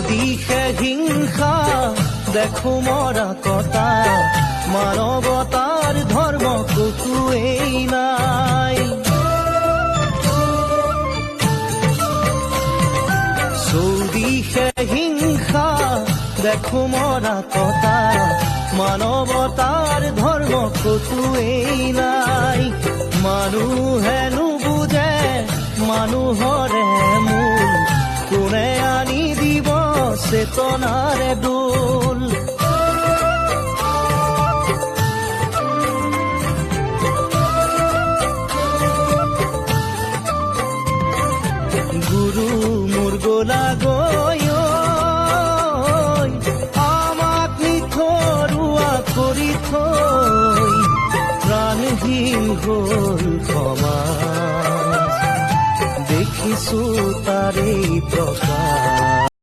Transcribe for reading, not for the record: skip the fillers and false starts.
দিশে হিংসা দেখো মরা কটা, মানবতার ধর্ম কতুই নাই। চৌদিশে হিংসা দেখো মরা কটা, মানবতার ধর্ম কতুই নাই। মানুহে নুবুজে মানুহৰে মূল, কোনে আনি দিব চেতনাৰে দোল। গুৰু মোৰ গলা গৈ আমাক নিথৰুৱা কৰি থৈ, প্ৰাণহীন হ'ল সমাজ, দেখিছো তাৰেই প্ৰকাশ।